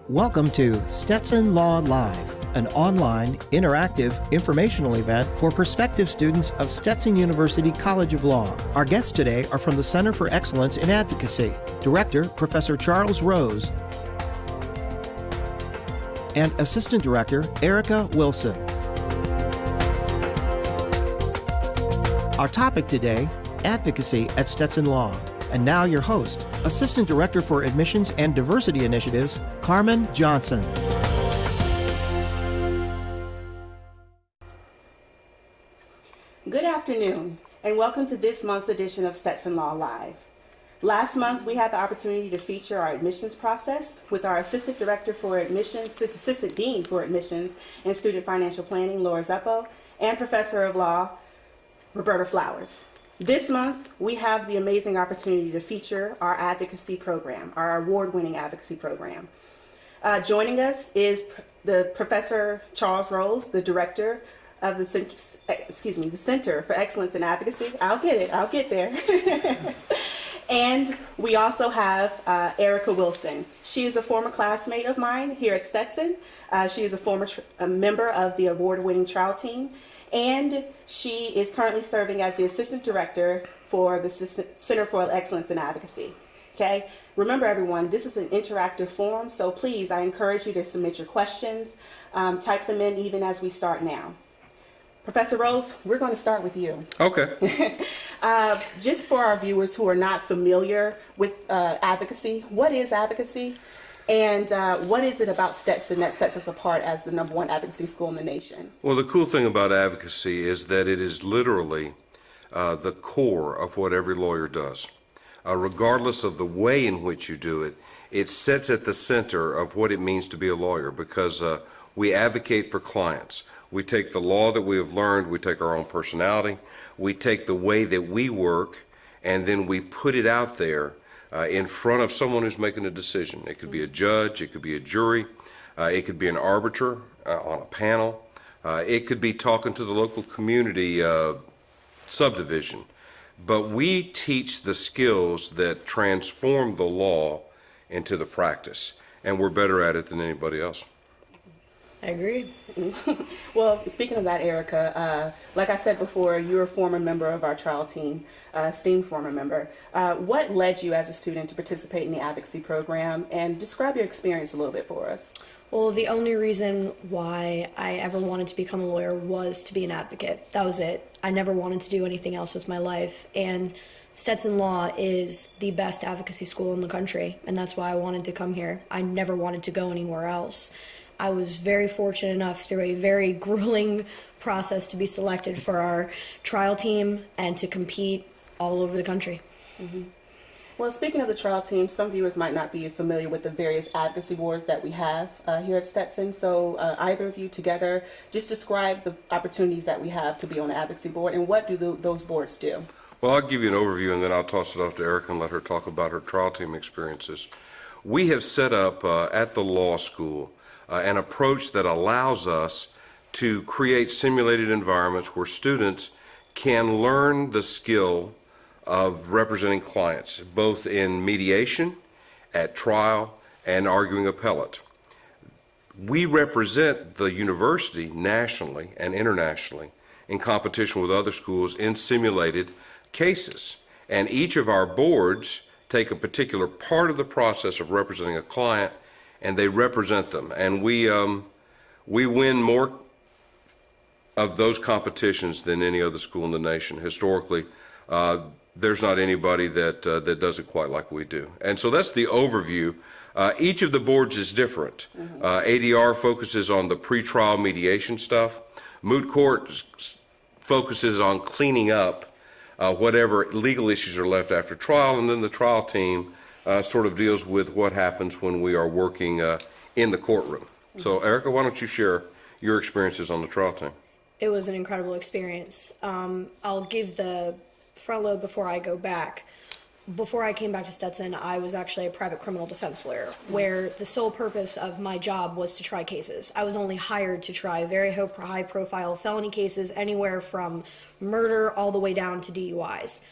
Welcome to Stetson Law Live, an online, interactive, informational event for prospective students of Stetson University College of Law. Our guests today are from the Center for Excellence in Advocacy, Director Professor Charles Rose, and Assistant Director Erica Wilson. Our topic today, Advocacy at Stetson Law. And now your host, Assistant Director for Admissions and Diversity Initiatives, Carmen Johnson. Good afternoon, and welcome to this month's edition of Stetson Law Live. Last month, we had the opportunity to feature our admissions process with our Assistant Director for Admissions, Assistant Dean for Admissions and Student Financial Planning, Laura Zeppo, and Professor of Law, Roberta Flowers. This month, we have the amazing opportunity to feature our advocacy program, our award-winning advocacy program. Joining us is the Professor Charles Rose, the Director of the Center for Excellence in Advocacy. I'll get there. And we also have Erica Wilson. She is a former classmate of mine here at Stetson. She is a former member of the award-winning trial team. And she is currently serving as the Assistant Director for the Center for Excellence in Advocacy. Okay? Remember, everyone, this is an interactive forum, so please, I encourage you to submit your questions. Type them in even as we start now. Professor Rose, we're going to start with you. Okay. Just for our viewers who are not familiar with advocacy, what is advocacy? And what is it about Stetson that sets us apart as the #1 advocacy school in the nation? Well, the cool thing about advocacy is that it is literally the core of what every lawyer does. Regardless of the way in which you do it, it sits at the center of what it means to be a lawyer because we advocate for clients. We take the law that we have learned, we take our own personality, we take the way that we work, and then we put it out there in front of someone who's making a decision. It could be a judge, it could be a jury, it could be an arbiter on a panel, it could be talking to the local community subdivision. But we teach the skills that transform the law into the practice, and we're better at it than anybody else. I agree. Well, speaking of that, Erica, like I said before, you're a former member of our trial team, esteemed former member. What led you as a student to participate in the advocacy program, and describe your experience a little bit for us? Well, the only reason why I ever wanted to become a lawyer was to be an advocate. That was it. I never wanted to do anything else with my life, and Stetson Law is the best advocacy school in the country, and that's why I wanted to come here. I never wanted to go anywhere else. I was very fortunate enough through a very grueling process to be selected for our trial team and to compete all over the country. Mm-hmm. Well, speaking of the trial team, some viewers might not be familiar with the various advocacy boards that we have here at Stetson. So either of you together, just describe the opportunities that we have to be on the advocacy board and what do those boards do? Well, I'll give you an overview and then I'll toss it off to Erica and let her talk about her trial team experiences. We have set up at the law school an approach that allows us to create simulated environments where students can learn the skill of representing clients, both in mediation, at trial, and arguing appellate. We represent the university nationally and internationally in competition with other schools in simulated cases. And each of our boards take a particular part of the process of representing a client and they represent them. And we win more of those competitions than any other school in the nation. Historically, there's not anybody that does it quite like we do. And so that's the overview. Each of the boards is different. Mm-hmm. ADR focuses on the pretrial mediation stuff. Moot court focuses on cleaning up whatever legal issues are left after trial, and then the trial team sort of deals with what happens when we are working in the courtroom. Mm-hmm. So, Erica, why don't you share your experiences on the trial team? It was an incredible experience. I'll give the front load before I go back. Before I came back to Stetson, I was actually a private criminal defense lawyer, where the sole purpose of my job was to try cases. I was only hired to try very high-profile felony cases, anywhere from murder all the way down to DUIs.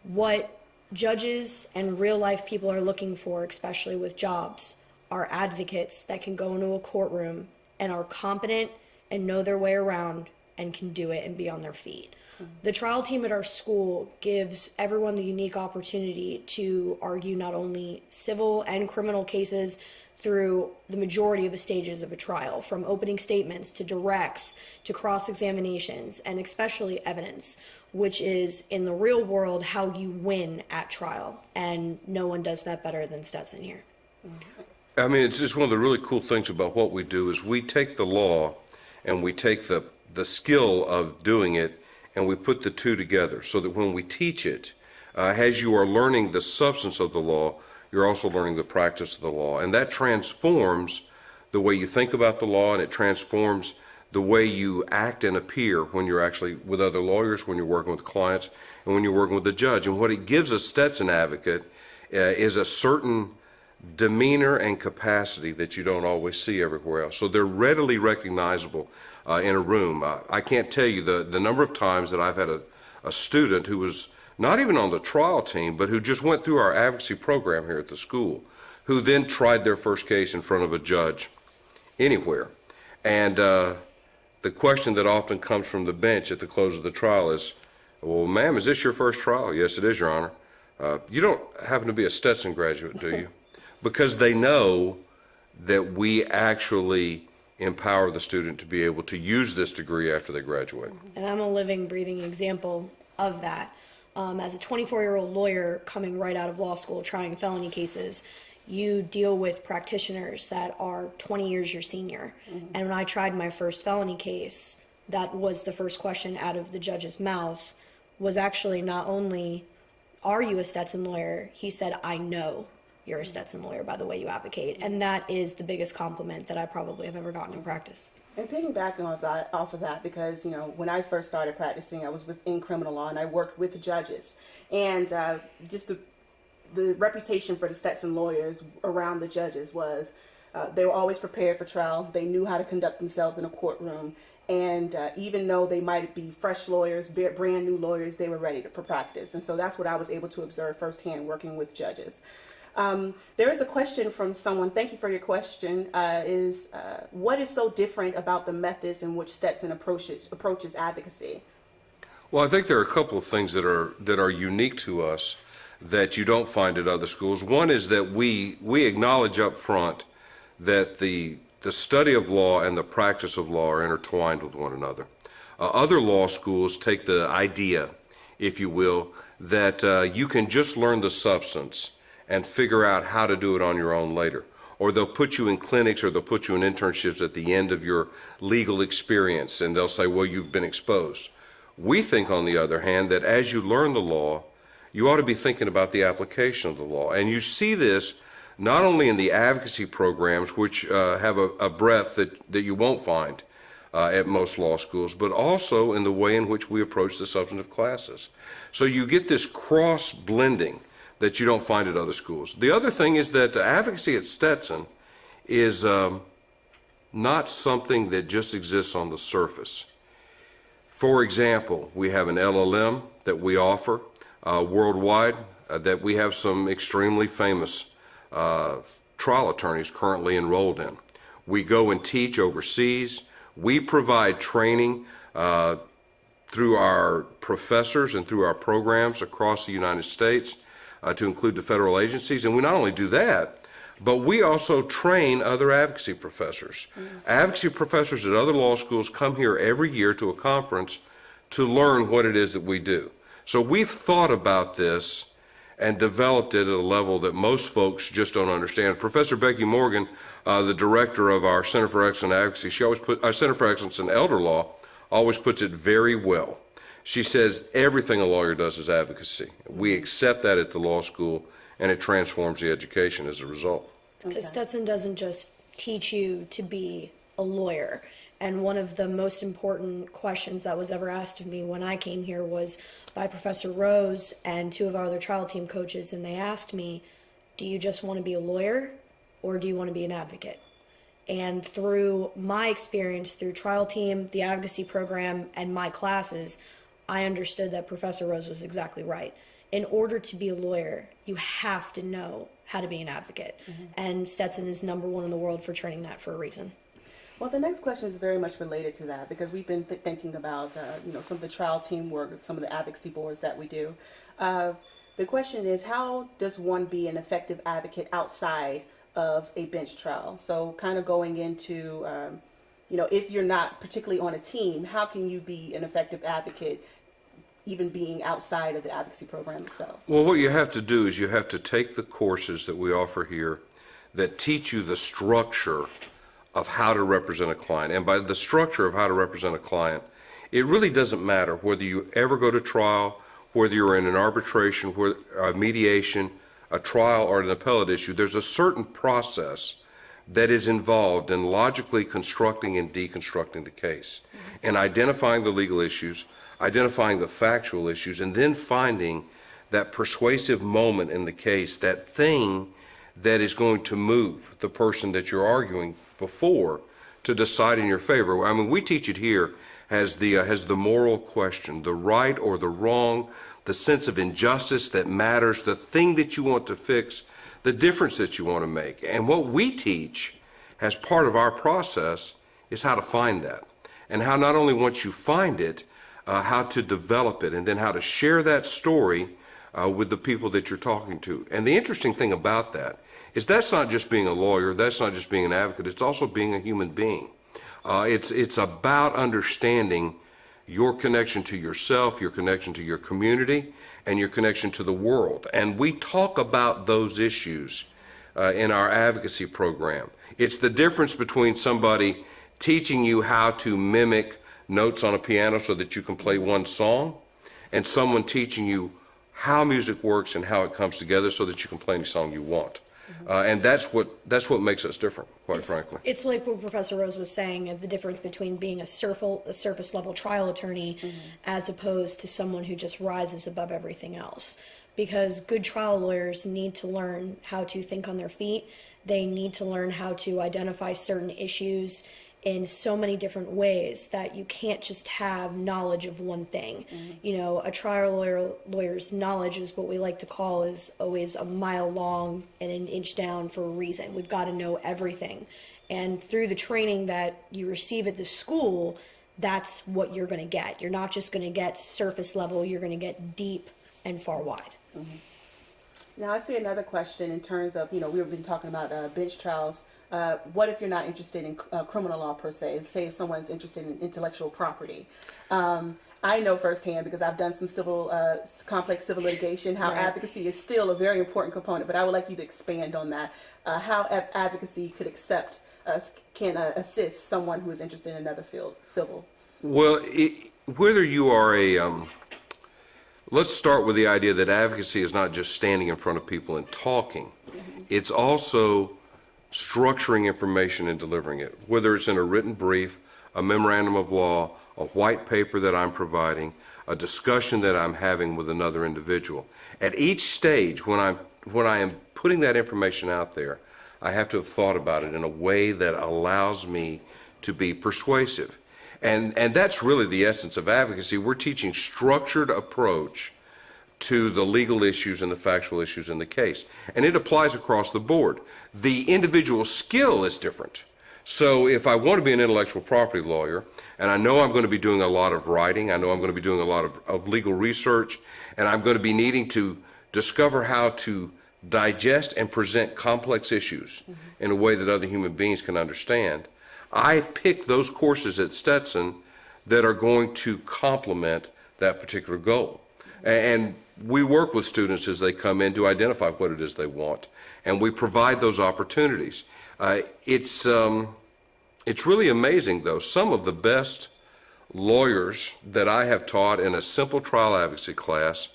What judges and real-life people are looking for, especially with jobs, are advocates that can go into a courtroom and are competent and know their way around and can do it and be on their feet. The trial team at our school gives everyone the unique opportunity to argue not only civil and criminal cases through the majority of the stages of a trial, from opening statements to directs to cross-examinations, and especially evidence, which is in the real world how you win at trial. And no one does that better than Stetson here. I mean, it's just one of the really cool things about what we do is we take the law and we take the skill of doing it and we put the two together so that when we teach it, as you are learning the substance of the law, you're also learning the practice of the law. And that transforms the way you think about the law, and it transforms the way you act and appear when you're actually with other lawyers, when you're working with clients, and when you're working with the judge. And what it gives a Stetson advocate is a certain demeanor and capacity that you don't always see everywhere else. So they're readily recognizable in a room. I can't tell you the number of times that I've had a student who was not even on the trial team, but who just went through our advocacy program here at the school, who then tried their first case in front of a judge anywhere. And the question that often comes from the bench at the close of the trial is, well, ma'am, is this your first trial? Yes, it is, Your Honor. You don't happen to be a Stetson graduate, do you? Because they know that we actually empower the student to be able to use this degree after they graduate. And I'm a living, breathing example of that. As a 24-year-old lawyer coming right out of law school, trying felony cases, you deal with practitioners that are 20 years your senior. And when I tried my first felony case, that was the first question out of the judge's mouth, was actually not only, are you a Stetson lawyer? He said, I know you're a Stetson lawyer by the way you advocate. And that is the biggest compliment that I probably have ever gotten in practice. And piggybacking off of that, because when I first started practicing, I was within criminal law and I worked with the judges, and just the reputation for the Stetson lawyers around the judges was they were always prepared for trial. They knew how to conduct themselves in a courtroom, and even though they might be fresh lawyers, brand new lawyers, they were ready for practice. And so that's what I was able to observe firsthand working with judges. There is a question from someone, thank you for your question, what is so different about the methods in which Stetson approaches advocacy? Well, I think there are a couple of things that are unique to us that you don't find at other schools. One is that we acknowledge up front that the study of law and the practice of law are intertwined with one another. Other law schools take the idea, if you will, that you can just learn the substance and figure out how to do it on your own later. Or they'll put you in clinics or they'll put you in internships at the end of your legal experience, and they'll say, well, you've been exposed. We think, on the other hand, that as you learn the law, you ought to be thinking about the application of the law. And you see this not only in the advocacy programs, which have a breadth that you won't find at most law schools, but also in the way in which we approach the substantive classes. So you get this cross-blending that you don't find at other schools. The other thing is that advocacy at Stetson is not something that just exists on the surface. For example, we have an LLM that we offer worldwide, that we have some extremely famous trial attorneys currently enrolled in. We go and teach overseas. We provide training through our professors and through our programs across the United States, to include the federal agencies. And we not only do that, but we also train other advocacy professors. Advocacy professors at other law schools come here every year to a conference to learn what it is that we do. So we've thought about this and developed it at a level that most folks just don't understand. Professor Becky Morgan, the director of our Center for Excellence in Advocacy, she always our Center for Excellence in Elder Law, always puts it very well. She says everything a lawyer does is advocacy. We accept that at the law school, and it transforms the education as a result. Because Stetson doesn't just teach you to be a lawyer. And one of the most important questions that was ever asked of me when I came here was by Professor Rose and two of our other trial team coaches, and they asked me, do you just want to be a lawyer or do you want to be an advocate? And through my experience, through trial team, the advocacy program, and my classes, I understood that Professor Rose was exactly right. In order to be a lawyer, you have to know how to be an advocate. And Stetson is #1 in the world for training that for a reason. Well, the next question is very much related to that because we've been thinking about, some of the trial team work, some of the advocacy boards that we do. The question is, how does one be an effective advocate outside of a bench trial? So kind of going into, if you're not particularly on a team, how can you be an effective advocate even being outside of the advocacy program itself? Well, what you have to do is you have to take the courses that we offer here that teach you the structure of how to represent a client. And by the structure of how to represent a client, it really doesn't matter whether you ever go to trial, whether you're in an arbitration, a mediation, a trial, or an appellate issue. There's a certain process that is involved in logically constructing and deconstructing the case, and identifying the legal issues, identifying the factual issues, and then finding that persuasive moment in the case, that thing that is going to move the person that you're arguing before to decide in your favor. I mean, we teach it here as the moral question, the right or the wrong, the sense of injustice that matters, the thing that you want to fix, the difference that you want to make. And what we teach as part of our process is how to find that, and how not only once you find it, how to develop it, and then how to share that story with the people that you're talking to. And the interesting thing about that is that's not just being a lawyer, that's not just being an advocate, it's also being a human being. It's about understanding your connection to yourself, your connection to your community, and your connection to the world. And we talk about those issues in our advocacy program. It's the difference between somebody teaching you how to mimic notes on a piano so that you can play one song, and someone teaching you how music works and how it comes together so that you can play any song you want. And that's what makes us different, quite frankly. It's like what Professor Rose was saying, the difference between being a surface level trial attorney as opposed to someone who just rises above everything else. Because good trial lawyers need to learn how to think on their feet. They need to learn how to identify certain issues in so many different ways that you can't just have knowledge of one thing. A trial lawyer's knowledge is what we like to call is always a mile long and an inch down for a reason. We've got to know everything. And through the training that you receive at the school, that's what you're going to get. You're not just going to get surface level, you're going to get deep and far wide. Now I see another question in terms of, we've been talking about bench trials. What if you're not interested in criminal law per se? Say if someone's interested in intellectual property. I know firsthand because I've done some complex civil litigation, how advocacy is still a very important component, but I would like you to expand on that. How advocacy can assist someone who is interested in another field, civil. Well, whether you are let's start with the idea that advocacy is not just standing in front of people and talking. It's also structuring information and delivering it, whether it's in a written brief, a memorandum of law, a white paper that I'm providing, a discussion that I'm having with another individual. At each stage, when I am putting that information out there, I have to have thought about it in a way that allows me to be persuasive. And that's really the essence of advocacy. We're teaching structured approach to the legal issues and the factual issues in the case. And it applies across the board. The individual skill is different. So if I want to be an intellectual property lawyer, and I know I'm going to be doing a lot of writing, I know I'm going to be doing a lot of legal research, and I'm going to be needing to discover how to digest and present complex issues in a way that other human beings can understand, I pick those courses at Stetson that are going to complement that particular goal. And we work with students as they come in to identify what it is they want, and we provide those opportunities. It's really amazing, though. Some of the best lawyers that I have taught in a simple trial advocacy class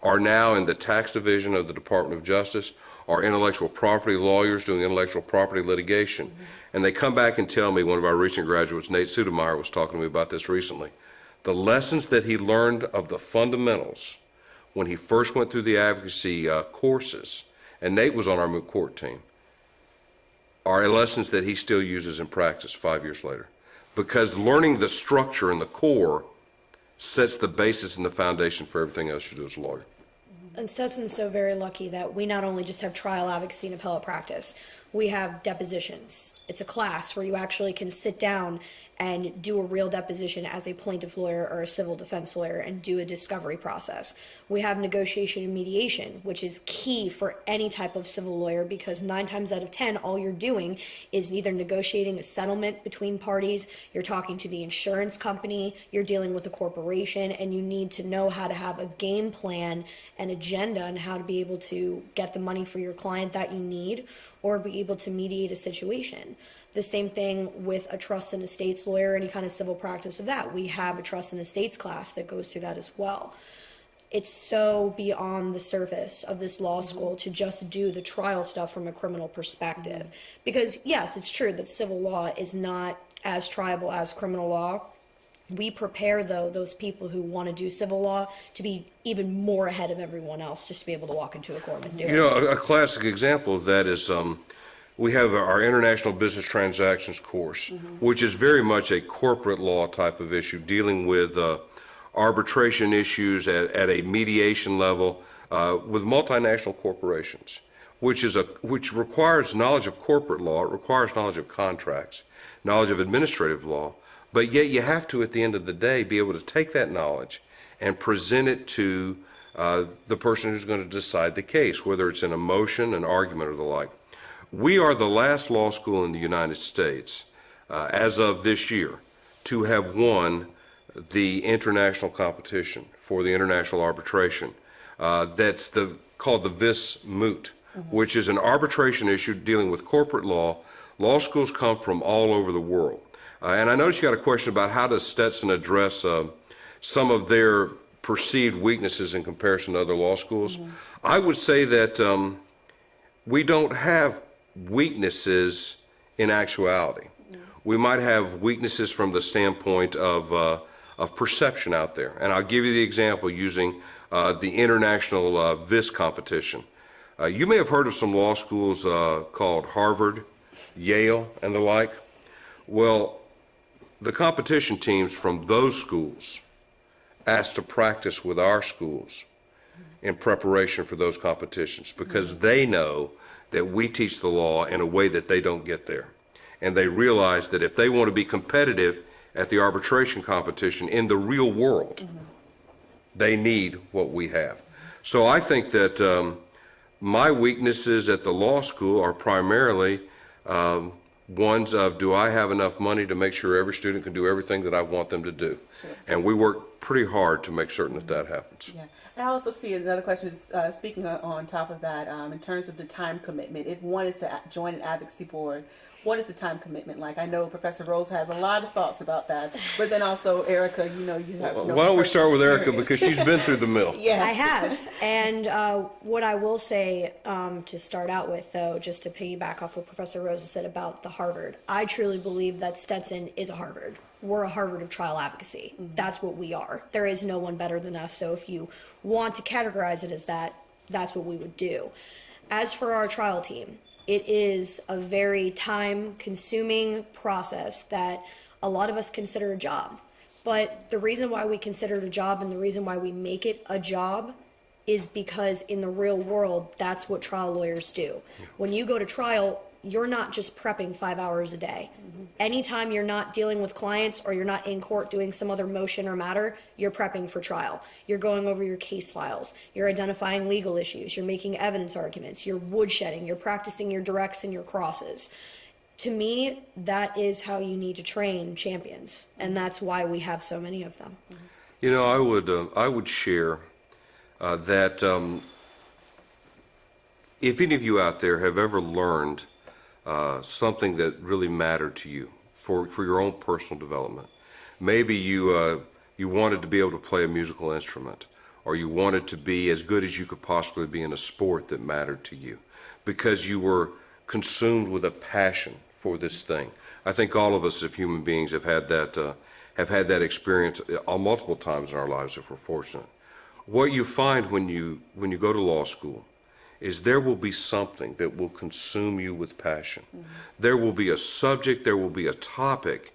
are now in the tax division of the Department of Justice, are intellectual property lawyers doing intellectual property litigation. And they come back and tell me, one of our recent graduates, Nate Sudemeyer, was talking to me about this recently, the lessons that he learned of the fundamentals when he first went through the advocacy courses, and Nate was on our moot court team, are lessons that he still uses in practice 5 years later. Because learning the structure and the core sets the basis and the foundation for everything else you do as a lawyer. And Stetson's so very lucky that we not only just have trial advocacy and appellate practice, we have depositions. It's a class where you actually can sit down and do a real deposition as a plaintiff lawyer or a civil defense lawyer and do a discovery process. We have negotiation and mediation, which is key for any type of civil lawyer, because 9 times out of 10, all you're doing is either negotiating a settlement between parties, you're talking to the insurance company, you're dealing with a corporation, and you need to know how to have a game plan and agenda and how to be able to get the money for your client that you need or be able to mediate a situation. The same thing with a trust and estates lawyer, any kind of civil practice of that. We have a trust and estates class that goes through that as well. It's so beyond the surface of this law school to just do the trial stuff from a criminal perspective. Because yes, it's true that civil law is not as triable as criminal law. We prepare, though, those people who want to do civil law to be even more ahead of everyone else, just to be able to walk into a court and do it. You know, a classic example of that is we have our International Business Transactions course, which is very much a corporate law type of issue, dealing with arbitration issues at a mediation level with multinational corporations, which requires knowledge of corporate law. It requires knowledge of contracts, knowledge of administrative law, but yet you have to, at the end of the day, be able to take that knowledge and present it to the person who's going to decide the case, whether it's in a motion, an argument, or the like. We are the last law school in the United States, as of this year, to have won the international competition for the international arbitration. That's called the Vis Moot, which is an arbitration issue dealing with corporate law. Law schools come from all over the world. And I noticed you got a question about how does Stetson address some of their perceived weaknesses in comparison to other law schools. I would say that we don't have weaknesses in actuality. We might have weaknesses from the standpoint of perception out there. And I'll give you the example using the international VIS competition. You may have heard of some law schools called Harvard, Yale, and the like. Well, the competition teams from those schools asked to practice with our schools in preparation for those competitions because they know that we teach the law in a way that they don't get there. And they realize that if they want to be competitive at the arbitration competition in the real world, they need what we have. So I think that my weaknesses at the law school are primarily ones of, do I have enough money to make sure every student can do everything that I want them to do? Sure. And we work pretty hard to make certain that that happens. Yeah. I also see another question, speaking on top of that, in terms of the time commitment. If one is to join an advocacy board, what is the time commitment like? I know Professor Rose has a lot of thoughts about that, but then also Erica, you have. Why don't we start with Erica because she's been through the mill. Yes. I have. And what I will say to start out with, though, just to piggyback off what Professor Rose said about the Harvard, I truly believe that Stetson is a Harvard. We're a Harvard of trial advocacy. That's what we are. There is no one better than us. So if you want to categorize it as that, that's what we would do. As for our trial team, it is a very time-consuming process that a lot of us consider a job. But the reason why we consider it a job and the reason why we make it a job is because in the real world, that's what trial lawyers do. When you go to trial, you're not just prepping 5 hours a day. Anytime you're not dealing with clients or you're not in court doing some other motion or matter, you're prepping for trial. You're going over your case files. You're identifying legal issues. You're making evidence arguments. You're woodshedding. You're practicing your directs and your crosses. To me, that is how you need to train champions, and that's why we have so many of them. You know, I would share that if any of you out there have ever learned something that really mattered to you for your own personal development. Maybe you wanted to be able to play a musical instrument, or you wanted to be as good as you could possibly be in a sport that mattered to you because you were consumed with a passion for this thing. I think all of us as human beings have had that experience multiple times in our lives if we're fortunate. What you find when you go to law school is there will be something that will consume you with passion. There will be a subject, there will be a topic,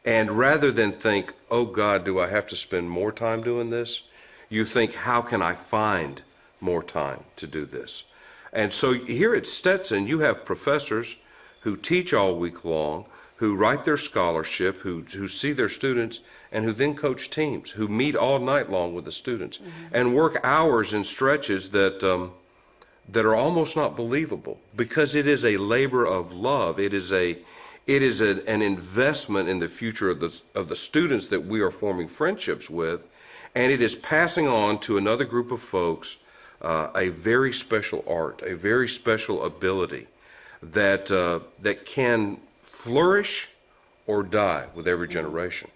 and rather than think, oh God, do I have to spend more time doing this? You think, how can I find more time to do this. And so here at Stetson, you have professors who teach all week long, who write their scholarship, who see their students, and who then coach teams, who meet all night long with the students, and work hours in stretches that are almost not believable, because it is a labor of love. It is an investment in the future of the students that we are forming friendships with, and it is passing on to another group of folks a very special art, a very special ability that can flourish or die with every generation.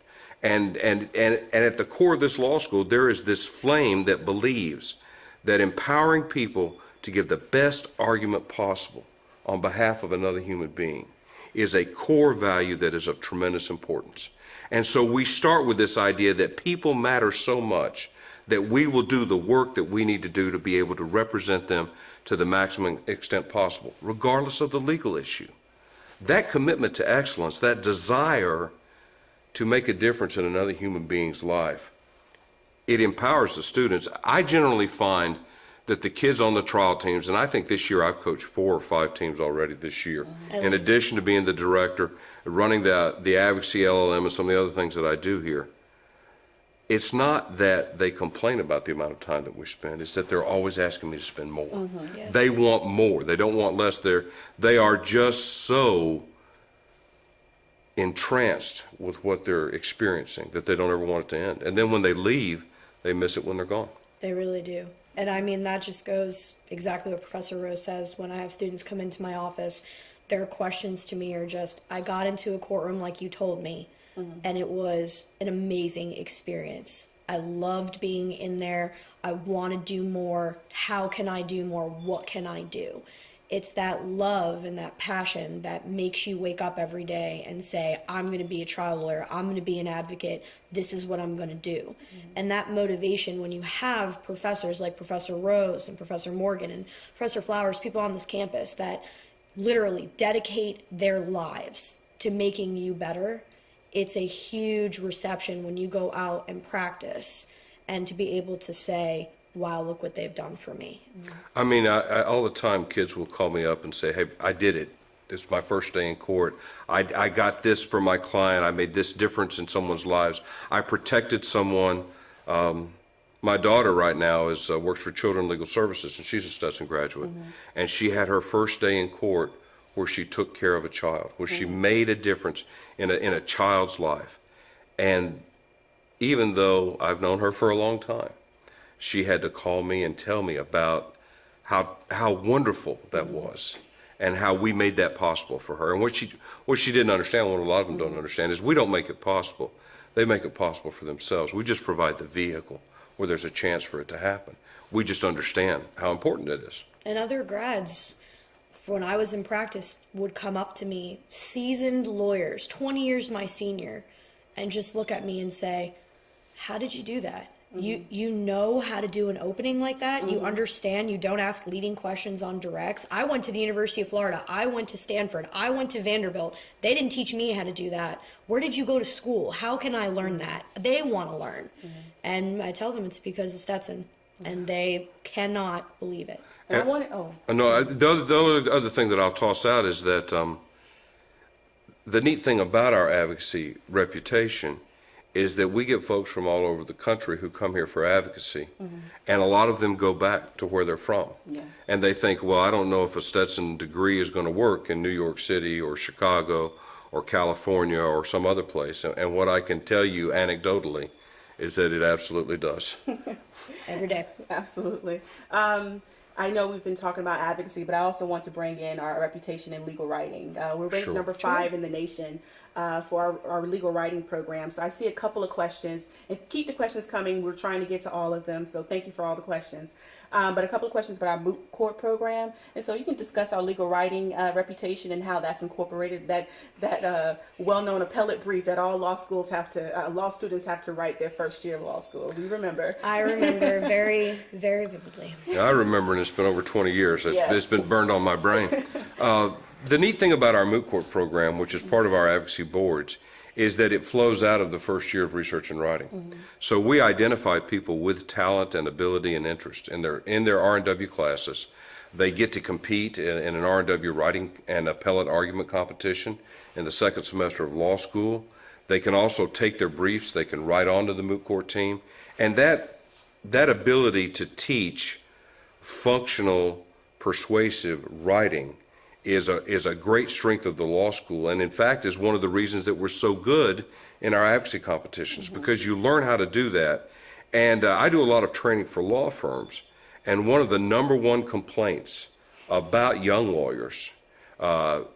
And at the core of this law school, there is this flame that believes that empowering people to give the best argument possible on behalf of another human being is a core value that is of tremendous importance. And so we start with this idea that people matter so much that we will do the work that we need to do to be able to represent them to the maximum extent possible, regardless of the legal issue. That commitment to excellence, that desire to make a difference in another human being's life, it empowers the students. I generally find that the kids on the trial teams, and I think this year I've coached 4 or 5 teams already this year, in addition to being the director, running the Advocacy LLM and some of the other things that I do here. It's not that they complain about the amount of time that we spend, it's that they're always asking me to spend more. Yes. They want more, they don't want less. They are just so entranced with what they're experiencing that they don't ever want it to end. And then when they leave, they miss it when they're gone. They really do. And I mean, that just goes exactly what Professor Rose says. When I have students come into my office, their questions to me are just, I got into a courtroom like you told me, and it was an amazing experience. I loved being in there. I want to do more. How can I do more? What can I do? It's that love and that passion that makes you wake up every day and say, I'm going to be a trial lawyer. I'm going to be an advocate. This is what I'm going to do. And that motivation, when you have professors like Professor Rose and Professor Morgan and Professor Flowers, people on this campus that literally dedicate their lives to making you better, it's a huge reception when you go out and practice and to be able to say, wow, look what they've done for me. I mean, I all the time kids will call me up and say, hey, I did it. This is my first day in court. I got this for my client. I made this difference in someone's lives. I protected someone. My daughter right now works for Children Legal Services, and she's a Stetson graduate. And she had her first day in court where she took care of a child, where she made a difference in a child's life. And even though I've known her for a long time, she had to call me and tell me about how wonderful that was and how we made that possible for her. And what she didn't understand, what a lot of them don't understand, is we don't make it possible. They make it possible for themselves. We just provide the vehicle where there's a chance for it to happen. We just understand how important it is. And other grads, when I was in practice, would come up to me, seasoned lawyers, 20 years my senior, and just look at me and say, how did you do that? You know how to do an opening like that. You understand. You don't ask leading questions on directs. I went to the University of Florida. I went to Stanford. I went to Vanderbilt. They didn't teach me how to do that. Where did you go to school? How can I learn that? They want to learn. And I tell them it's because of Stetson, and they cannot believe it. And I want to, No, the other thing that I'll toss out is that the neat thing about our advocacy reputation is that we get folks from all over the country who come here for advocacy, and a lot of them go back to where they're from. And they think, well, I don't know if a Stetson degree is going to work in New York City or Chicago or California or some other place. And what I can tell you anecdotally is that it absolutely does. Every day. absolutely. I know we've been talking about advocacy, but I also want to bring in our reputation in legal writing. We're ranked Sure. number 5 in the nation for our legal writing program. So I see a couple of questions, and keep the questions coming. We're trying to get to all of them, so thank you for all the questions. But a couple of questions about our moot court program, and so you can discuss our legal writing reputation and how that's incorporated. That well-known appellate brief that all law students have to write their first year of law school. We remember. I remember very, very vividly. Yeah, I remember, and it's been over 20 years. Yes. It's been burned on my brain. The neat thing about our moot court program, which is part of our advocacy boards, is that it flows out of the first year of research and writing. So we identify people with talent and ability and interest in their R&W classes. They get to compete in an R&W writing and appellate argument competition in the second semester of law school. They can also take their briefs, they can write onto the moot court team, and that ability to teach functional, persuasive writing is a great strength of the law school, and in fact is one of the reasons that we're so good in our advocacy competitions, because you learn how to do that. And I do a lot of training for law firms, and one of the number one complaints about young lawyers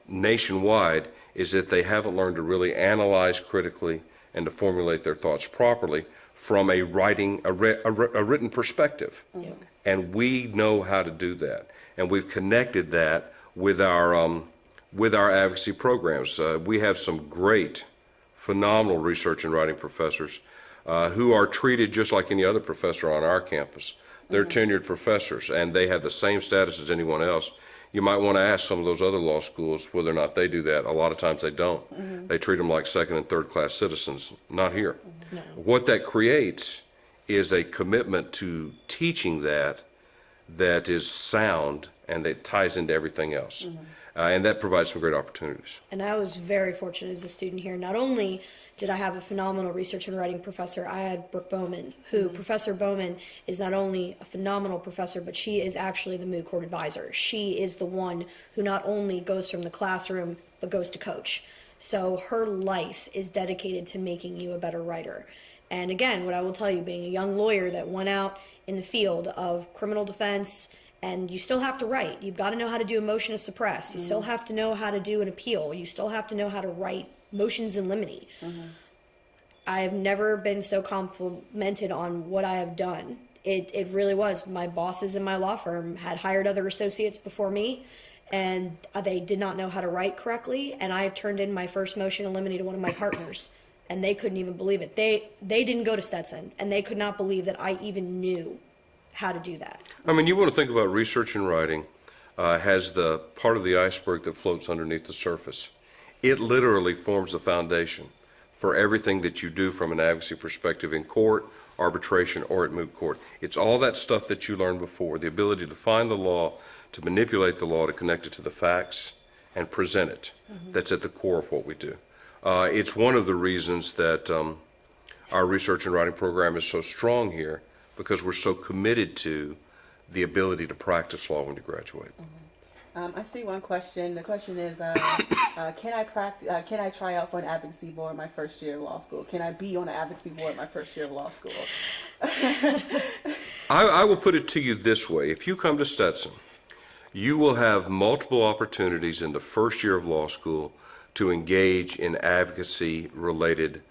nationwide is that they haven't learned to really analyze critically and to formulate their thoughts properly from a written perspective. And we know how to do that, and we've connected that with our advocacy programs. We have some great, phenomenal research and writing professors who are treated just like any other professor on our campus. They're tenured professors, and they have the same status as anyone else. You might want to ask some of those other law schools whether or not they do that. A lot of times they don't. They treat them like second and third class citizens. Not here. No. What that creates is a commitment to teaching that is sound and that ties into everything else. And that provides some great opportunities. And I was very fortunate as a student here. Not only did I have a phenomenal research and writing professor, I had Brooke Bowman, who Professor Bowman is not only a phenomenal professor, but she is actually the moot court advisor. She is the one who not only goes from the classroom, but goes to coach. So her life is dedicated to making you a better writer. And again, what I will tell you, being a young lawyer that went out in the field of criminal defense, and you still have to write. You've got to know how to do a motion to suppress. You still have to know how to do an appeal. You still have to know how to write motions in limine. I have never been so complimented on what I have done. It really was. My bosses in my law firm had hired other associates before me, and they did not know how to write correctly, and I turned in my first motion in limine to one of my partners, and they couldn't even believe it. They didn't go to Stetson, and they could not believe that I even knew how to do that. I mean, you want to think about research and writing has the part of the iceberg that floats underneath the surface. It literally forms the foundation for everything that you do from an advocacy perspective in court, arbitration, or at moot court. It's all that stuff that you learned before, the ability to find the law, to manipulate the law, to connect it to the facts, and present it. That's at the core of what we do. It's one of the reasons that our research and writing program is so strong here, because we're so committed to the ability to practice law when you graduate. I see one question. The question is, can I try out for an advocacy board my first year of law school? Can I be on an advocacy board my first year of law school? I will put it to you this way. If you come to Stetson, you will have multiple opportunities in the first year of law school to engage in advocacy-related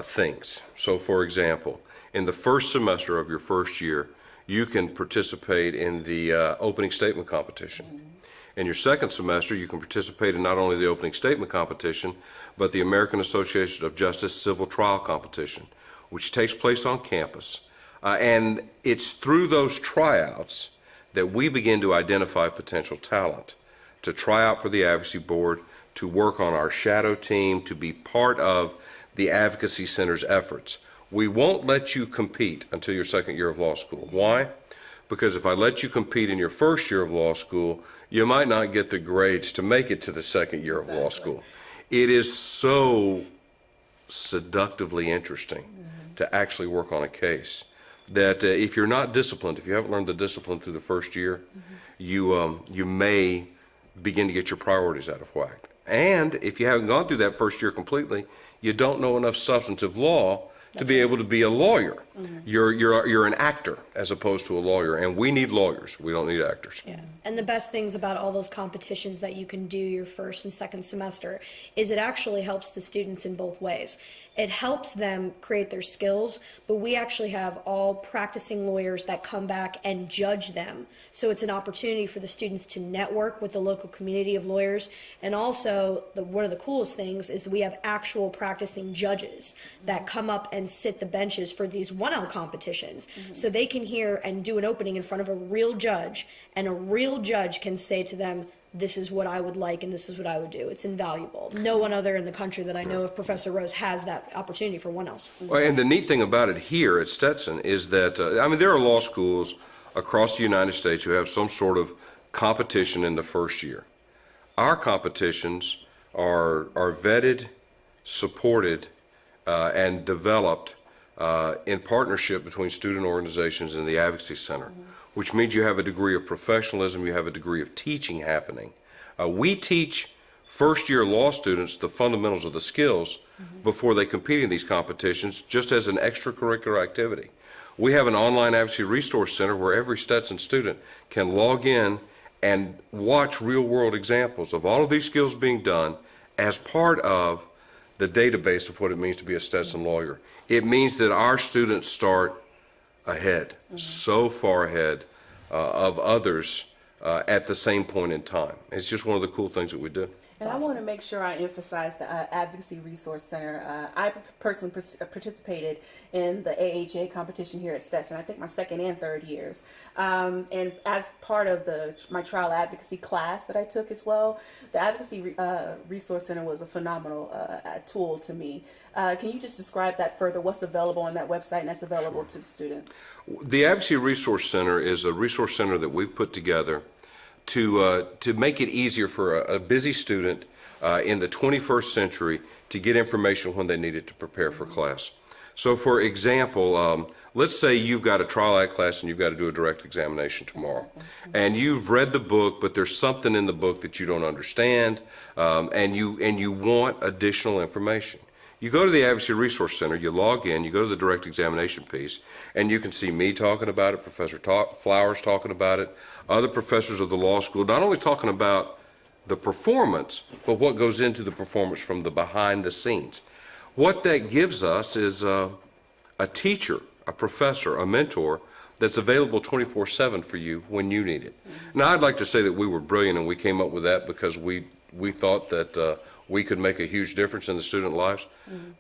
things. So, for example, in the first semester of your first year, you can participate in the opening statement competition. In your second semester, you can participate in not only the opening statement competition, but the American Association of Justice Civil Trial Competition, which takes place on campus. And it's through those tryouts that we begin to identify potential talent, to try out for the advocacy board, to work on our shadow team, to be part of the Advocacy Center's efforts. We won't let you compete until your second year of law school. Why? Because if I let you compete in your first year of law school, you might not get the grades to make it to the second year of law school. It is so seductively interesting to actually work on a case that if you're not disciplined, if you haven't learned the discipline through the first year, you may begin to get your priorities out of whack. And if you haven't gone through that first year completely, you don't know enough substantive law to be able to be a lawyer. You're an actor as opposed to a lawyer, and we need lawyers. We don't need actors. Yeah. And the best things about all those competitions that you can do your first and second semester is it actually helps the students in both ways. It helps them create their skills, but we actually have all practicing lawyers that come back and judge them. So it's an opportunity for the students to network with the local community of lawyers. And also, one of the coolest things is we have actual practicing judges that come up and sit the benches for these 1L competitions. So they can hear and do an opening in front of a real judge, and a real judge can say to them, this is what I would like and this is what I would do. It's invaluable. No one other in the country that I know of, Professor Rose, has that opportunity for one else. Well, and the neat thing about it here at Stetson is that, there are law schools across the United States who have some sort of competition in the first year. Our competitions are vetted, supported, and developed in partnership between student organizations and the Advocacy Center, which means you have a degree of professionalism, you have a degree of teaching happening. We teach first-year law students the fundamentals of the skills before they compete in these competitions, just as an extracurricular activity. We have an online advocacy resource center where every Stetson student can log in and watch real-world examples of all of these skills being done as part of the database of what it means to be a Stetson lawyer. It means that our students start ahead, so far ahead of others at the same point in time. It's just one of the cool things that we do. And I want to make sure I emphasize the Advocacy Resource Center. I personally participated in the AHA competition here at Stetson, I think my second and third years. And as part of my trial advocacy class that I took as well, the Advocacy Resource Center was a phenomenal tool to me. Can you just describe that further? What's available on that website and that's available to the students? The Advocacy Resource Center is a resource center that we've put together to make it easier for a busy student in the 21st century to get information when they need it to prepare for class. So for example, let's say you've got a trial act class and you've got to do a direct examination tomorrow. And you've read the book, but there's something in the book that you don't understand, and you want additional information. You go to the Advocacy Resource Center, you log in, you go to the direct examination piece, and you can see me talking about it, Professor Flowers talking about it, other professors of the law school, not only talking about the performance, but what goes into the performance from the behind the scenes. What that gives us is a teacher, a professor, a mentor that's available 24/7 for you when you need it. Now, I'd like to say that we were brilliant and we came up with that because we thought that we could make a huge difference in the student lives.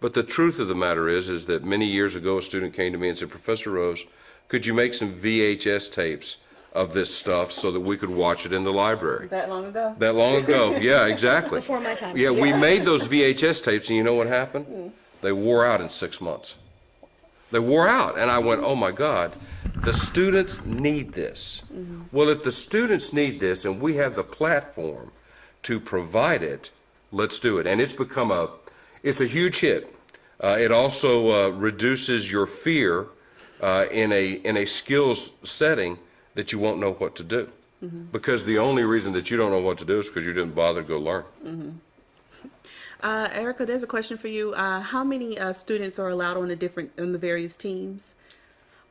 But the truth of the matter is that many years ago a student came to me and said, Professor Rose, could you make some VHS tapes of this stuff so that we could watch it in the library? That long ago? That long ago, yeah, exactly. Before my time. Yeah, we made those VHS tapes and you know what happened? They wore out in 6 months. They wore out and I went, oh my God, the students need this. Well, if the students need this and we have the platform to provide it, let's do it. And it's become it's a huge hit. It also reduces your fear in a skills setting that you won't know what to do. Because the only reason that you don't know what to do is because you didn't bother to go learn. Erica, there's a question for you. How many students are allowed on the various teams?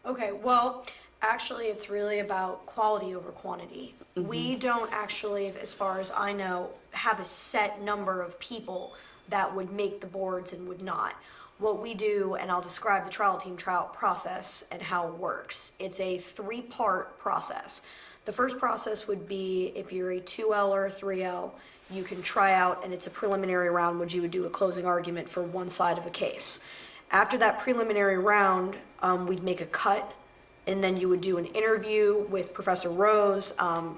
Okay, well, actually, it's really about quality over quantity. We don't actually, as far as I know, have a set number of people that would make the boards and would not. What we do, and I'll describe the trial team trial process and how it works. It's a 3-part process. The first process would be if you're a 2L or a 3L, you can try out, and it's a preliminary round which you would do a closing argument for one side of a case. After that preliminary round, we'd make a cut, and then you would do an interview with Professor Rose,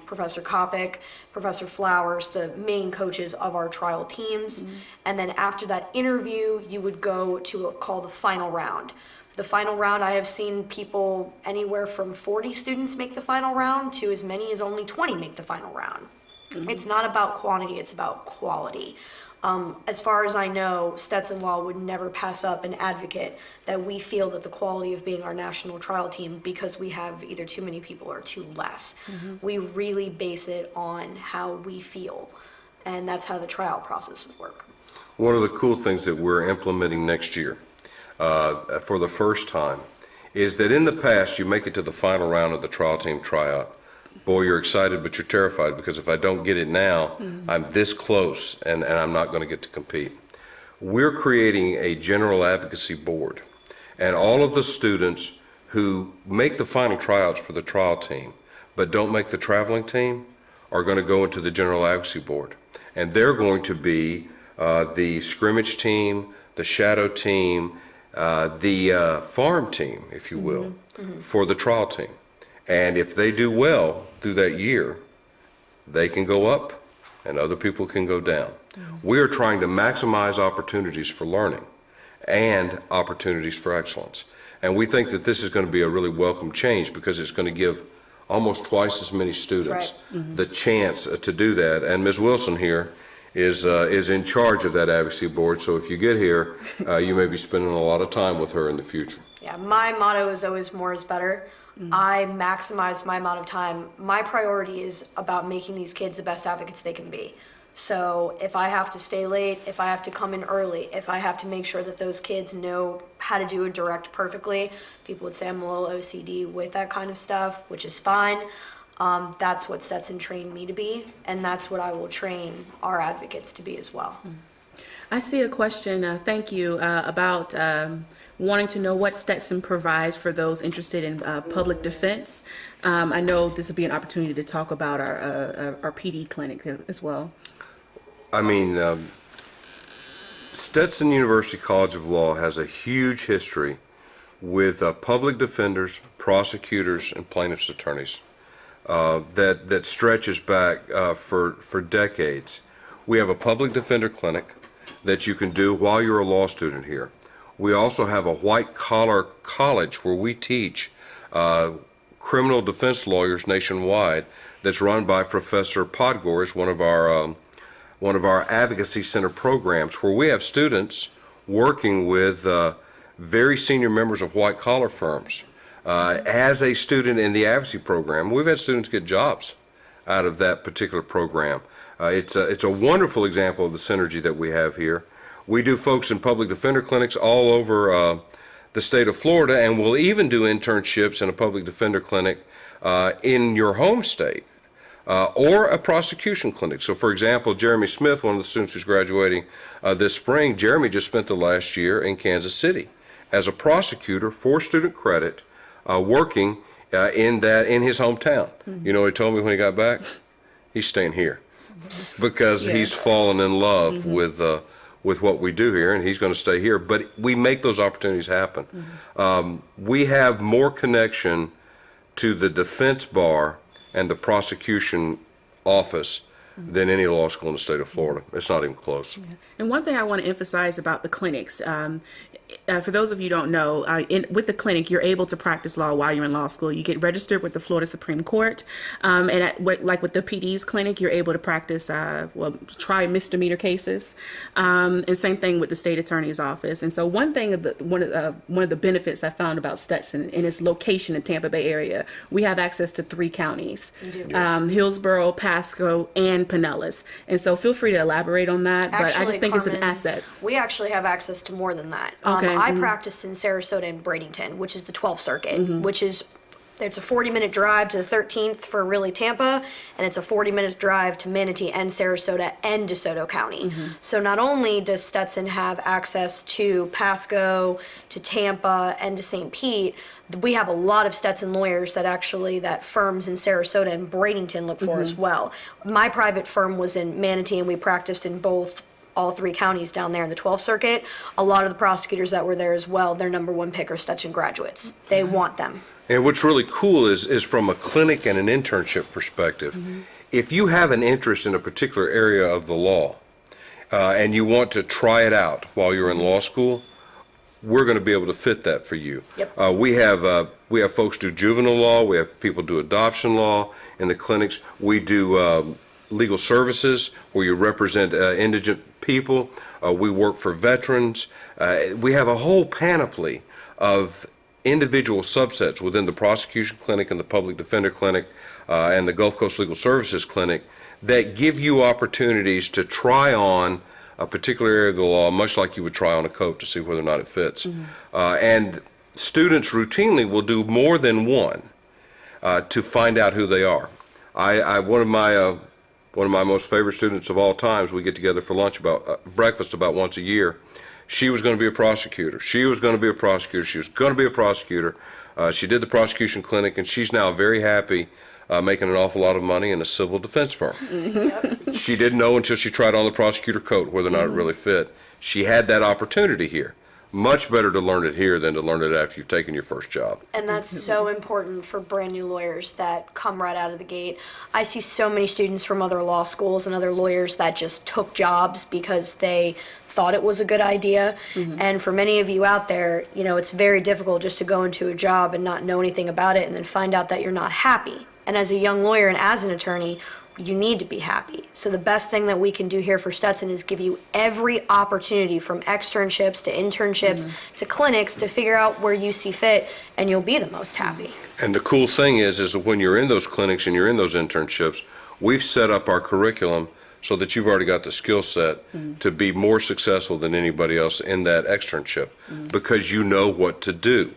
Professor Kopic, Professor Flowers, the main coaches of our trial teams. And then after that interview, you would go to called the final round. The final round, I have seen people anywhere from 40 students make the final round to as many as only 20 make the final round. It's not about quantity, it's about quality. As far as I know, Stetson Law would never pass up an advocate that we feel that the quality of being our national trial team because we have either too many people or too less. We really base it on how we feel, and that's how the trial process would work. One of the cool things that we're implementing next year for the first time is that in the past you make it to the final round of the trial team tryout. Boy, you're excited, but you're terrified because if I don't get it now, I'm this close and I'm not going to get to compete. We're creating a general advocacy board, and all of the students who make the final tryouts for the trial team but don't make the traveling team are going to go into the general advocacy board. And they're going to be the scrimmage team, the shadow team, the farm team, if you will, for the trial team. And if they do well through that year, they can go up and other people can go down. We are trying to maximize opportunities for learning and opportunities for excellence. And we think that this is going to be a really welcome change because it's going to give almost twice as many students the chance to do that. And Ms. Wilson here is in charge of that advocacy board. So if you get here, you may be spending a lot of time with her in the future. Yeah, my motto is always more is better. I maximize my amount of time. My priority is about making these kids the best advocates they can be. So if I have to stay late, if I have to come in early, if I have to make sure that those kids know how to do a direct perfectly, people would say I'm a little OCD with that kind of stuff, which is fine. That's what Stetson trained me to be, and that's what I will train our advocates to be as well. I see a question, thank you, about wanting to know what Stetson provides for those interested in public defense. I know this will be an opportunity to talk about our PD clinic as well. I mean, Stetson University College of Law has a huge history with public defenders, prosecutors, and plaintiffs' attorneys that stretches back for decades. We have a public defender clinic that you can do while you're a law student here. We also have a white-collar college where we teach criminal defense lawyers nationwide that's run by Professor Podgore, one of our Advocacy Center programs, where we have students working with very senior members of white-collar firms. As a student in the advocacy program, we've had students get jobs out of that particular program. It's a wonderful example of the synergy that we have here. We do folks in public defender clinics all over the state of Florida, and we'll even do internships in a public defender clinic in your home state or a prosecution clinic. So, for example, Jeremy Smith, one of the students who's graduating this spring, Jeremy just spent the last year in Kansas City as a prosecutor for student credit, working in his hometown. You know what he told me when he got back? He's staying here because he's fallen in love with what we do here, and he's going to stay here. But we make those opportunities happen. We have more connection to the defense bar and the prosecution office than any law school in the state of Florida. It's not even close. And one thing I want to emphasize about the clinics, for those of you who don't know, with the clinic, you're able to practice law while you're in law school. You get registered with the Florida Supreme Court, and like with the PD's clinic, you're able to practice, try misdemeanor cases, and same thing with the state attorney's office. And so one thing, one of the benefits I found about Stetson in its location in Tampa Bay area, we have access to 3 counties, Hillsborough, Pasco, and Pinellas. And so feel free to elaborate on that, but I just think it's an asset. We actually have access to more than that. Okay. I practiced in Sarasota and Bradenton, which is the 12th Circuit, which is, it's a 40-minute drive to the 13th for really Tampa, and it's a 40-minute drive to Manatee and Sarasota and DeSoto County. So not only does Stetson have access to Pasco, to Tampa, and to St. Pete, we have a lot of Stetson lawyers that firms in Sarasota and Bradenton look for as well. My private firm was in Manatee, and we practiced in all 3 counties down there in the 12th Circuit. A lot of the prosecutors that were there as well, their #1 pick are Stetson graduates. They want them. And what's really cool is from a clinic and an internship perspective, if you have an interest in a particular area of the law and you want to try it out while you're in law school, we're going to be able to fit that for you. We have folks do juvenile law. We have people do adoption law in the clinics. We do legal services where you represent indigent people. We work for veterans. We have a whole panoply of individual subsets within the prosecution clinic and the public defender clinic and the Gulf Coast Legal Services clinic that give you opportunities to try on a particular area of the law, much like you would try on a coat to see whether or not it fits. And students routinely will do more than one to find out who they are. One of my most favorite students of all times, we get together for lunch breakfast about once a year. She was going to be a prosecutor. She was going to be a prosecutor. She did the prosecution clinic, and she's now very happy making an awful lot of money in a civil defense firm. She didn't know until she tried on the prosecutor coat whether or not it really fit. She had that opportunity here. much better to learn it here than to learn it after you've taken your first job. And that's so important for brand new lawyers that come right out of the gate. I see so many students from other law schools and other lawyers that just took jobs because they thought it was a good idea. And for many of you out there, you know, it's very difficult just to go into a job and not know anything about it and then find out that you're not happy. And as a young lawyer and as an attorney, you need to be happy. So the best thing that we can do here for Stetson is give you every opportunity, from externships to internships to clinics, to figure out where you see fit, and you'll be the most happy. And the cool thing is that when you're in those clinics and you're in those internships, we've set up our curriculum so that you've already got the skill set to be more successful than anybody else in that externship because you know what to do.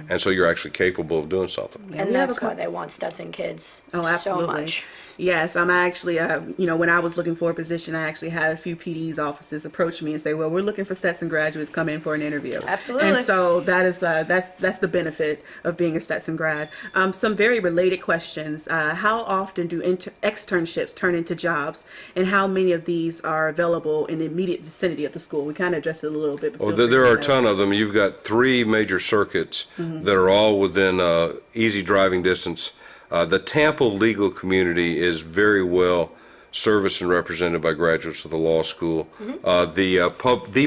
And so you're actually capable of doing something. And that's why they want Stetson kids absolutely. so much. Yes, I'm actually, you know, when I was looking for a position, I actually had a few PD's offices approach me and say, well, we're looking for Stetson graduates, come in for an interview. Absolutely. And so that is, that's the benefit of being a Stetson grad. Some very related questions. How often do externships turn into jobs, and how many of these are available in the immediate vicinity of the school? We kind of addressed it a little bit. Well, there are a ton of them. You've got 3 major circuits that are all within easy driving distance. The Tampa legal community is very well serviced and represented by graduates of the law school. The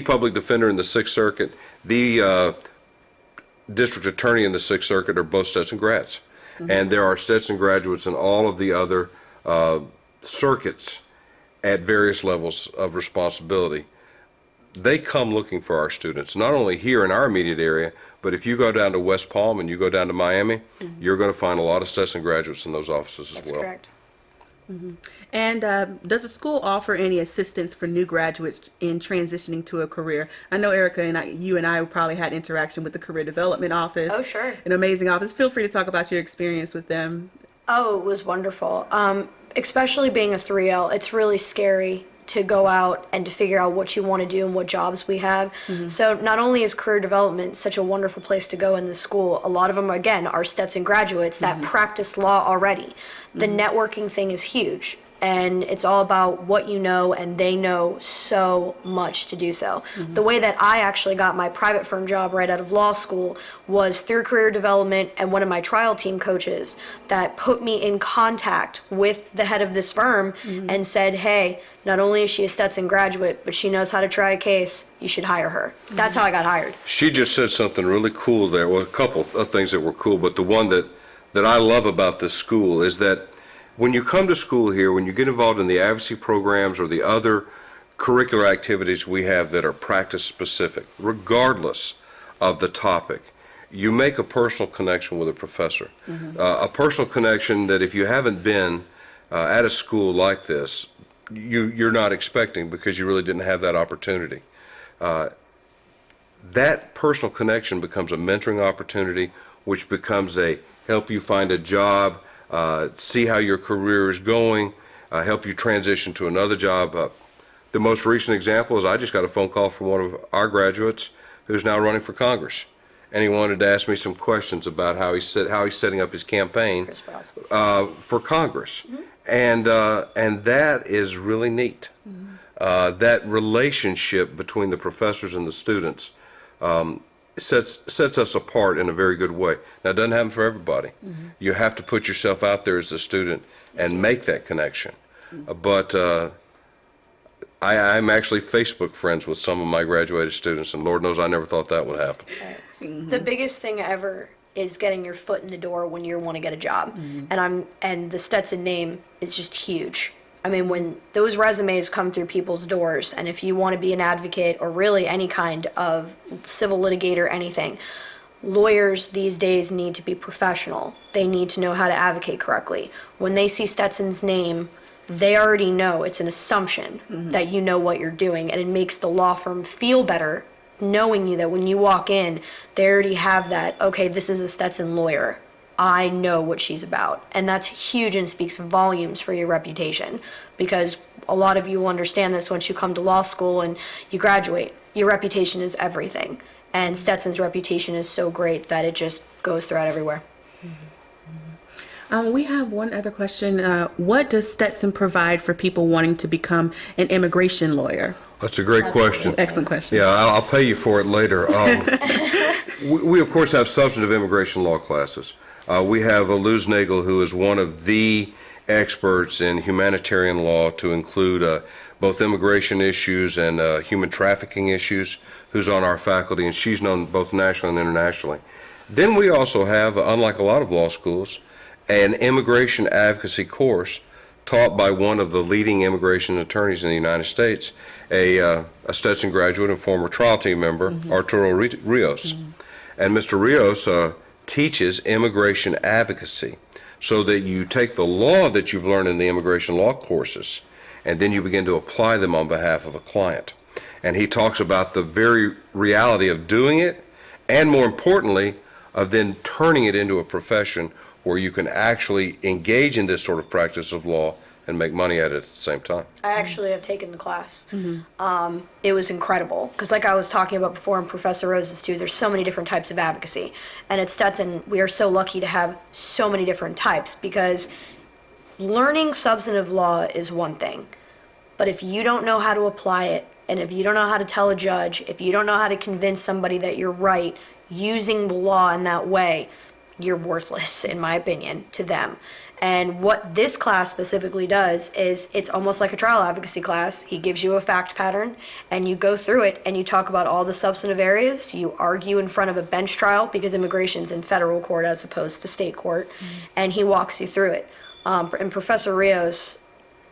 public defender in the Sixth Circuit, the district attorney in the Sixth Circuit are both Stetson grads. And there are Stetson graduates in all of the other circuits at various levels of responsibility. They come looking for our students, not only here in our immediate area, but if you go down to West Palm and you go down to Miami, you're going to find a lot of Stetson graduates in those offices as well. That's correct. And does the school offer any assistance for new graduates in transitioning to a career? I know Erica and you and I probably had interaction with the Career Development Office. Oh, sure. An amazing office. Feel free to talk about your experience with them. Oh, it was wonderful. Especially being a 3L, it's really scary to go out and to figure out what you want to do and what jobs we have. So not only is career development such a wonderful place to go in this school, a lot of them, again, are Stetson graduates that practice law already. The networking thing is huge. And it's all about what you know, and they know so much to do so. The way that I actually got my private firm job right out of law school was through career development and one of my trial team coaches that put me in contact with the head of this firm and said, hey, not only is she a Stetson graduate, but she knows how to try a case. You should hire her. That's how I got hired. She just said something really cool there. Well, a couple of things that were cool, but the one that I love about this school is that when you come to school here, when you get involved in the advocacy programs or the other curricular activities we have that are practice specific, regardless of the topic, you make a personal connection with a professor. A personal connection that if you haven't been at a school like this, you're not expecting because you really didn't have that opportunity. That personal connection becomes a mentoring opportunity, which becomes a help you find a job, see how your career is going, help you transition to another job. The most recent example is I just got a phone call from one of our graduates who's now running for Congress, and he wanted to ask me some questions about how he's setting up his campaign for Congress, and that is really neat. That relationship between the professors and the students sets us apart in a very good way. Now, it doesn't happen for everybody. You have to put yourself out there as a student and make that connection. But I'm actually Facebook friends with some of my graduated students, and Lord knows I never thought that would happen. The biggest thing ever is getting your foot in the door when you want to get a job. And the Stetson name is just huge. I mean, when those resumes come through people's doors, and if you want to be an advocate or really any kind of civil litigator, anything, lawyers these days need to be professional. They need to know how to advocate correctly. When they see Stetson's name, they already know, it's an assumption that you know what you're doing, and it makes the law firm feel better knowing you that when you walk in, they already have that, okay, this is a Stetson lawyer. I know what she's about. And that's huge and speaks volumes for your reputation, because a lot of you will understand this once you come to law school and you graduate. Your reputation is everything. And Stetson's reputation is so great that it just goes throughout everywhere. We have one other question. What does Stetson provide for people wanting to become an immigration lawyer? That's a great question. Excellent question. Yeah, I'll pay you for it later. We, of course, have substantive immigration law classes. We have Luz Nagel, who is one of the experts in humanitarian law, to include both immigration issues and human trafficking issues, who's on our faculty, and she's known both nationally and internationally. Then we also have, unlike a lot of law schools, an immigration advocacy course taught by one of the leading immigration attorneys in the United States, a Stetson graduate and former trial team member, Arturo Rios. And Mr. Rios teaches immigration advocacy, so that you take the law that you've learned in the immigration law courses and then you begin to apply them on behalf of a client. And he talks about the very reality of doing it, and more importantly, of then turning it into a profession where you can actually engage in this sort of practice of law and make money at it at the same time. I actually have taken the class. It was incredible because, like I was talking about before, and Professor Rose's too, there's so many different types of advocacy. And at Stetson, we are so lucky to have so many different types, because learning substantive law is one thing, but if you don't know how to apply it, and if you don't know how to tell a judge, if you don't know how to convince somebody that you're right using the law in that way, you're worthless, in my opinion, to them. And what this class specifically does is it's almost like a trial advocacy class. He gives you a fact pattern and you go through it and you talk about all the substantive areas. You argue in front of a bench trial, because immigration's in federal court as opposed to state court, and he walks you through it. And Professor Rios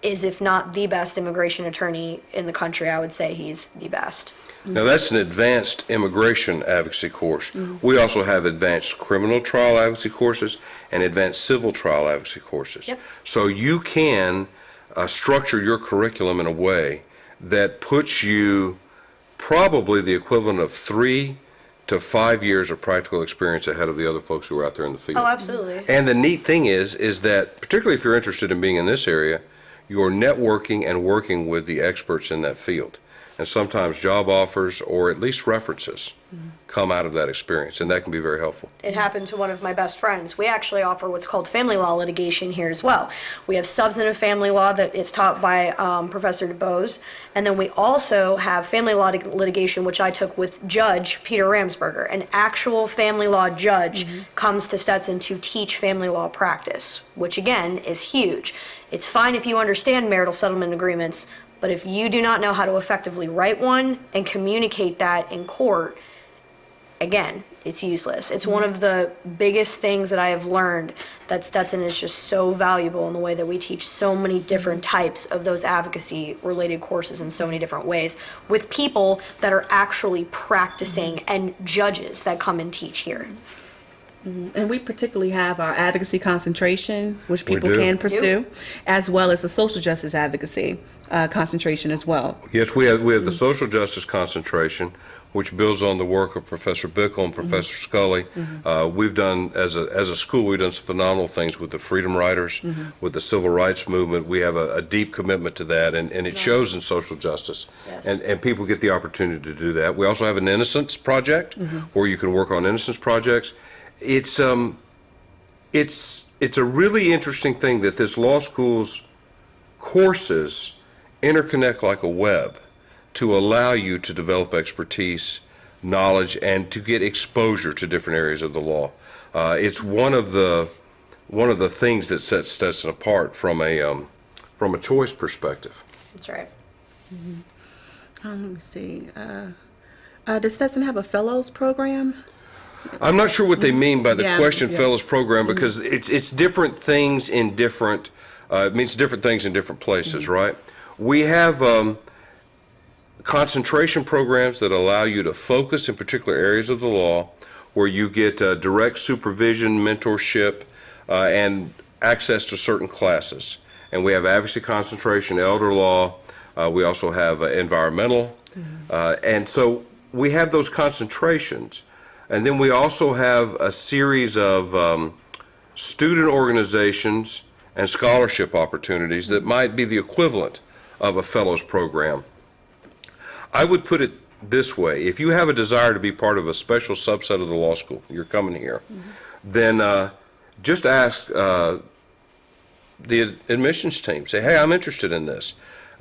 is, if not the best immigration attorney in the country, I would say he's the best. Now, that's an advanced immigration advocacy course. We also have advanced criminal trial advocacy courses and advanced civil trial advocacy courses. Yep. So you can structure your curriculum in a way that puts you probably the equivalent of 3 to 5 years of practical experience ahead of the other folks who are out there in the field. Oh, absolutely. And the neat thing is that, particularly if you're interested in being in this area, you're networking and working with the experts in that field. And sometimes job offers, or at least references, come out of that experience, and that can be very helpful. It happened to one of my best friends. We actually offer what's called family law litigation here as well. We have substantive family law that is taught by Professor DeBose, and then we also have family law litigation, which I took with Judge Peter Ramsberger. An actual family law judge comes to Stetson to teach family law practice, which again is huge. It's fine if you understand marital settlement agreements, but if you do not know how to effectively write one and communicate that in court, again, it's useless. It's one of the biggest things that I have learned, that Stetson is just so valuable in the way that we teach so many different types of those advocacy-related courses in so many different ways, with people that are actually practicing and judges that come and teach here. And we particularly have our advocacy concentration, which people do. can pursue, as well as the social justice advocacy concentration as well. Yes, we have the social justice concentration, which builds on the work of Professor Bickle and Professor Scully. We've done, as a school, we've done some phenomenal things with the Freedom Riders, with the Civil Rights Movement. We have a deep commitment to that, and it shows in social justice. Yes. And people get the opportunity to do that. We also have an Innocence Project, where you can work on innocence projects. It's a really interesting thing that this law school's courses interconnect like a web to allow you to develop expertise, knowledge, and to get exposure to different areas of the law. It's one of the things that sets Stetson apart from a choice perspective. That's right. Let me see. Does Stetson have a fellows program? I'm not sure what they mean by the Yeah, Question yeah. Fellows program, because it's different things in different, it means different things in different places, right? We have concentration programs that allow you to focus in particular areas of the law, where you get direct supervision, mentorship, and access to certain classes. And we have advocacy concentration, elder law, we also have environmental, and so we have those concentrations. And then we also have a series of student organizations and scholarship opportunities that might be the equivalent of a fellows program. I would put it this way: if you have a desire to be part of a special subset of the law school, you're coming here, then just ask the admissions team. Say, hey, I'm interested in this.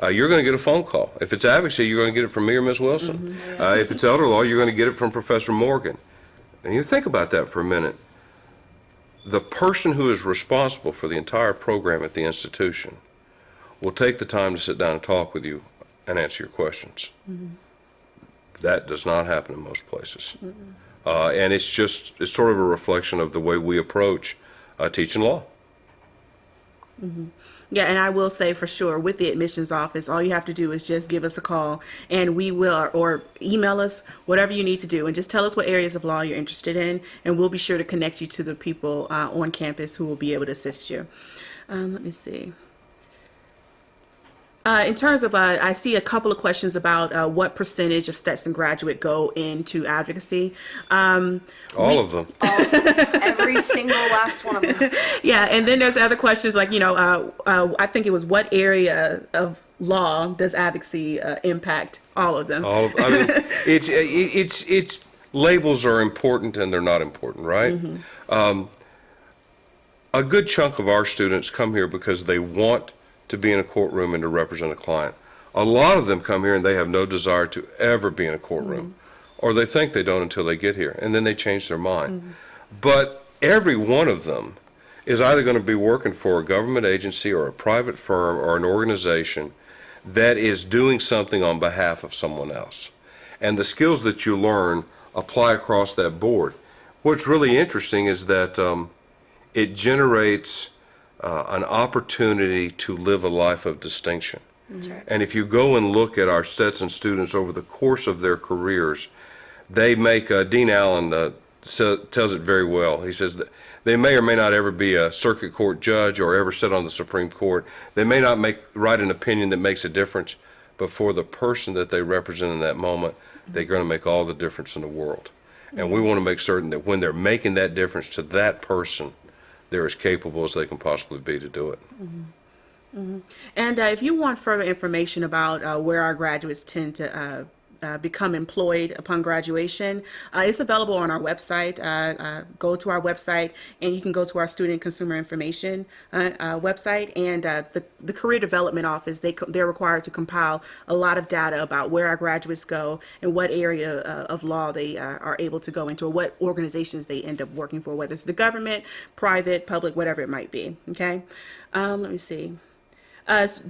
you're going to get a phone call. If it's advocacy, you're going to get it from me or Ms. Wilson. If it's elder law, you're going to get it from Professor Morgan. And you think about that for a minute. The person who is responsible for the entire program at the institution will take the time to sit down and talk with you and answer your questions. That does not happen in most places. And it's sort of a reflection of the way we approach teaching law. Yeah, and I will say for sure, with the admissions office, all you have to do is just give us a call, and we will, or email us, whatever you need to do, and just tell us what areas of law you're interested in, and we'll be sure to connect you to the people on campus who will be able to assist you. Let me see. In terms of, I see a couple of questions about what percentage of Stetson graduate go into advocacy. All of them. Every single last one of them. Yeah, and then there's other questions like, I think it was what area of law does advocacy impact? All of them. I mean, it's labels are important and they're not important, right? A good chunk of our students come here because they want to be in a courtroom and to represent a client. A lot of them come here and they have no desire to ever be in a courtroom, or they think they don't until they get here, and then they change their mind. But every one of them is either going to be working for a government agency or a private firm or an organization that is doing something on behalf of someone else. And the skills that you learn apply across that board. What's really interesting is that it generates an opportunity to live a life of distinction. Right. And if you go and look at our Stetson students over the course of their careers, they make, Dean Allen tells it very well. He says that they may or may not ever be a circuit court judge or ever sit on the Supreme Court. They may not write an opinion that makes a difference, but for the person that they represent in that moment, they're going to make all the difference in the world. And we want to make certain that when they're making that difference to that person, they're as capable as they can possibly be to do it. And if you want further information about where our graduates tend to become employed upon graduation, it's available on our website. Go to our website, and you can go to our student consumer information website, and the career development office, they're required to compile a lot of data about where our graduates go and what area of law they are able to go into, or what organizations they end up working for, whether it's the government, private, public, whatever it might be. Okay, let me see.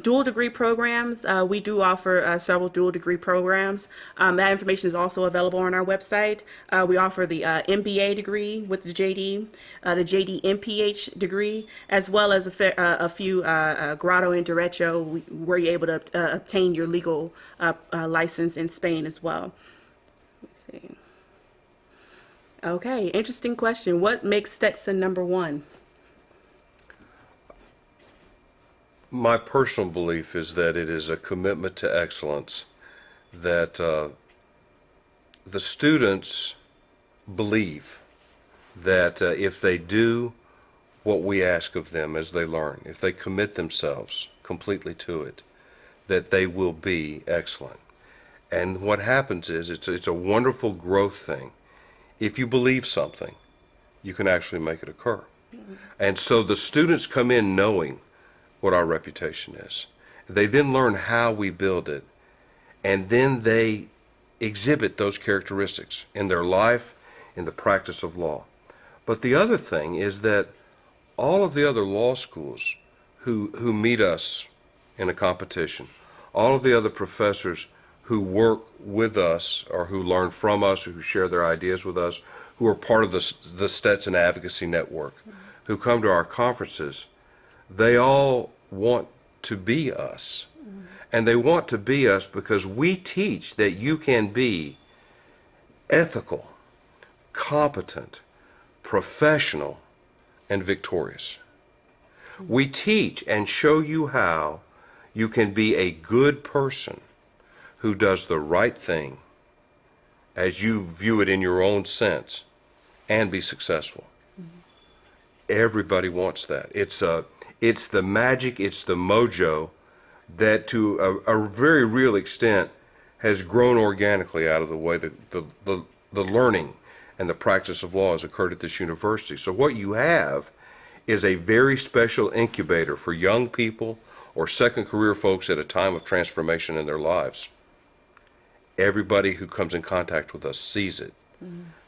Dual degree programs, we do offer several dual degree programs. That information is also available on our website. We offer the MBA degree with the JD MPH degree, as well as a few grado and derecho, where you're able to obtain your legal license in Spain as well. Let's see. Okay, interesting question. What makes Stetson #1? My personal belief is that it is a commitment to excellence, that the students believe that if they do what we ask of them as they learn, if they commit themselves completely to it, that they will be excellent. And what happens is it's a wonderful growth thing. If you believe something, you can actually make it occur. And so the students come in knowing what our reputation is. They then learn how we build it, and then they exhibit those characteristics in their life, in the practice of law. But the other thing is that all of the other law schools who meet us in a competition, all of the other professors who work with us or who learn from us or who share their ideas with us, who are part of the Stetson Advocacy Network, who come to our conferences, they all want to be us. And they want to be us because we teach that you can be ethical, competent, professional, and victorious. We teach and show you how you can be a good person who does the right thing as you view it in your own sense and be successful. Everybody wants that. It's the magic, it's the mojo that to a very real extent has grown organically out of the way the learning and the practice of law has occurred at this university. So what you have is a very special incubator for young people or second career folks at a time of transformation in their lives. Everybody who comes in contact with us sees it.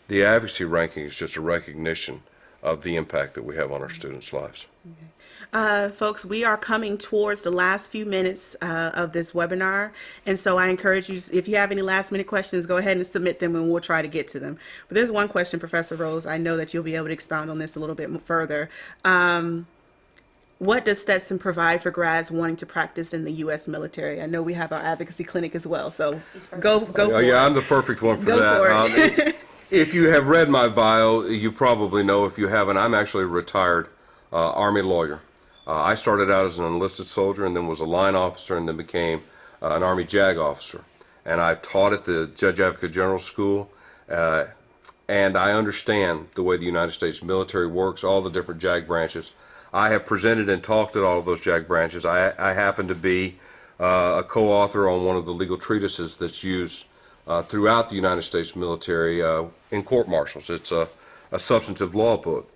The advocacy ranking is just a recognition of the impact that we have on our students' lives. Folks, we are coming towards the last few minutes of this webinar, and so I encourage you, if you have any last minute questions, go ahead and submit them and we'll try to get to them. But there's one question, Professor Rose, I know that you'll be able to expound on this a little bit further. What does Stetson provide for grads wanting to practice in the U.S. military? I know we have our advocacy clinic as well, so go for it. Yeah, I'm the perfect one for Go that. for it. If you have read my bio, you probably know. If you haven't, I'm actually a retired Army lawyer. I started out as an enlisted soldier and then was a line officer and then became an Army JAG officer. And I taught at the Judge Advocate General School, and I understand the way the United States military works, all the different JAG branches. I have presented and talked at all of those JAG branches. I happen to be a co-author on one of the legal treatises that's used throughout the United States military in court-martials. It's a substantive law book.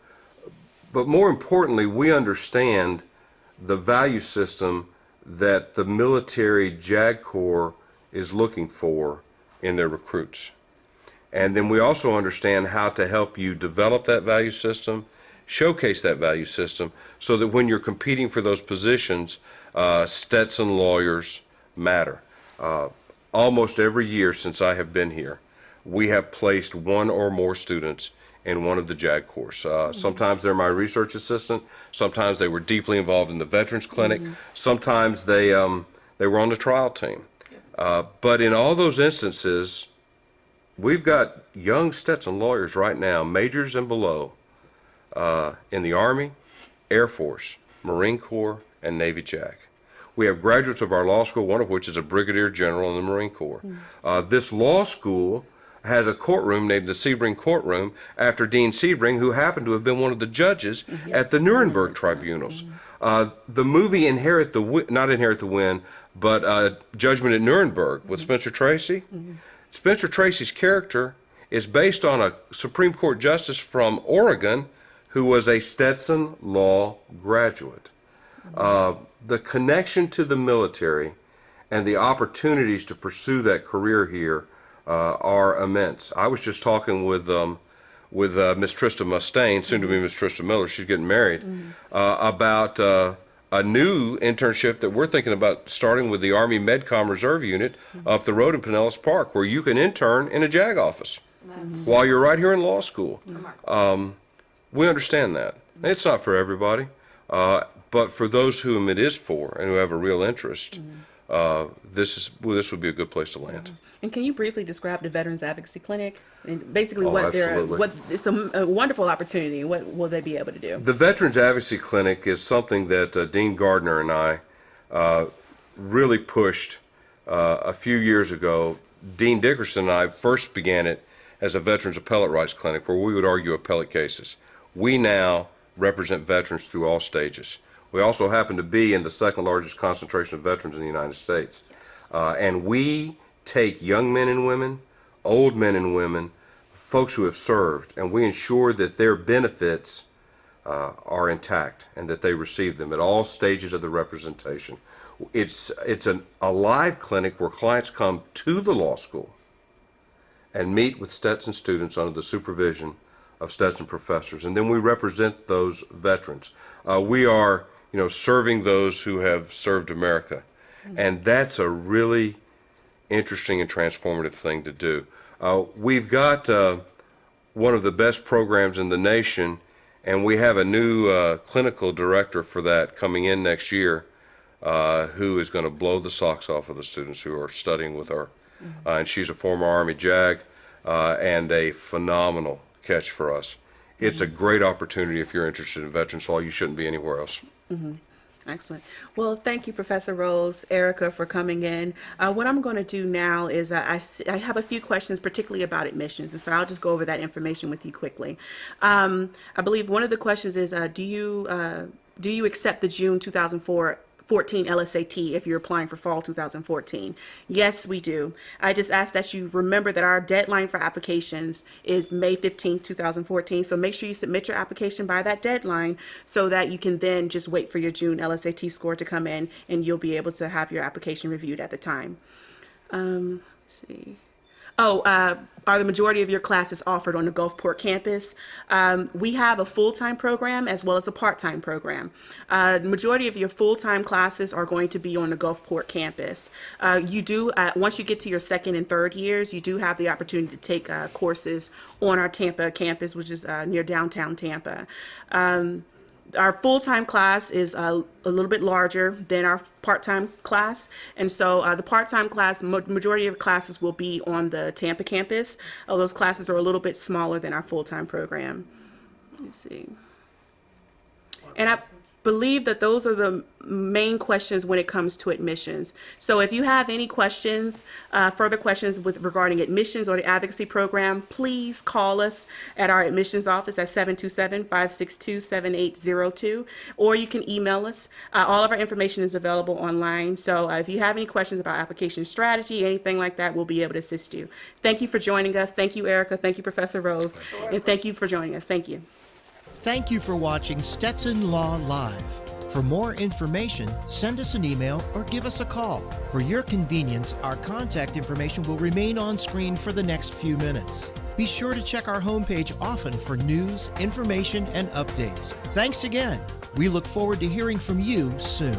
But more importantly, we understand the value system that the military JAG Corps is looking for in their recruits. And then we also understand how to help you develop that value system, showcase that value system, so that when you're competing for those positions, Stetson lawyers matter. Almost every year since I have been here, we have placed one or more students in one of the JAG Corps. Sometimes they're my research assistant, sometimes they were deeply involved in the Veterans Clinic, sometimes they were on the trial team. But in all those instances, we've got young Stetson lawyers right now, majors and below, in the Army, Air Force, Marine Corps, and Navy JAG. We have graduates of our law school, one of which is a brigadier general in the Marine Corps. This law school has a courtroom named the Sebring Courtroom after Dean Sebring, who happened to have been one of the judges at the Nuremberg tribunals. The movie not Inherit the Wind, but Judgment at Nuremberg with Spencer Tracy. Spencer Tracy's character is based on a Supreme Court justice from Oregon who was a Stetson law graduate. The connection to the military and the opportunities to pursue that career here are immense. I was just talking with Miss Trista Mustaine, soon to be Miss Trista Miller, she's getting married, about a new internship that we're thinking about starting with the Army MedCom Reserve Unit up the road in Pinellas Park, where you can intern in a JAG office while you're right here in law school. We understand that. It's not for everybody, but for those whom it is for and who have a real interest, this would be a good place to land. And can you briefly describe the Veterans Advocacy Clinic and basically it's a wonderful opportunity. What will they be able to do? The Veterans Advocacy Clinic is something that Dean Gardner and I really pushed a few years ago. Dean Dickerson and I first began it as a Veterans Appellate Rights Clinic where we would argue appellate cases. We now represent veterans through all stages. We also happen to be in the second largest concentration of veterans in the United States. And we take young men and women, old men and women, folks who have served, and we ensure that their benefits are intact and that they receive them at all stages of the representation. It's a live clinic where clients come to the law school and meet with Stetson students under the supervision of Stetson professors, and then we represent those veterans. We are, serving those who have served America, and that's a really interesting and transformative thing to do. We've got one of the best programs in the nation, and we have a new clinical director for that coming in next year, who is going to blow the socks off of the students who are studying with her. And she's a former Army JAG and a phenomenal catch for us. It's a great opportunity if you're interested in veterans law. You shouldn't be anywhere else. Excellent. Well, thank you, Professor Rose, Erica, for coming in. What I'm going to do now is I have a few questions, particularly about admissions, and so I'll just go over that information with you quickly. I believe one of the questions is, do you accept the June 2004 14 LSAT if you're applying for fall 2014. Yes, we do. I just ask that you remember that our deadline for applications is May 15th, 2014. So make sure you submit your application by that deadline so that you can then just wait for your June LSAT score to come in and you'll be able to have your application reviewed at the time. Let's see. Are the majority of your classes offered on the Gulfport campus? We have a full-time program as well as a part-time program. The majority of your full-time classes are going to be on the Gulfport campus. You do, once you get to your second and third years, you do have the opportunity to take courses on our Tampa campus, which is near downtown Tampa. Our full-time class is a little bit larger than our part-time class, and so the part-time class, majority of classes will be on the Tampa campus. Those classes are a little bit smaller than our full-time program. Let's see. And I believe that those are the main questions when it comes to admissions. So if you have any questions, further questions regarding admissions or the advocacy program, please call us at our admissions office at 727-562-7802, or you can email us. All of our information is available online. So if you have any questions about application strategy, anything like that, we'll be able to assist you. Thank you for joining us. Thank you, Erica. Thank you, Professor Rose. And thank you for joining us. Thank you. Thank you for watching Stetson Law Live. For more information, send us an email or give us a call. For your convenience, our contact information will remain on screen for the next few minutes. Be sure to check our homepage often for news, information, and updates. Thanks again. We look forward to hearing from you soon.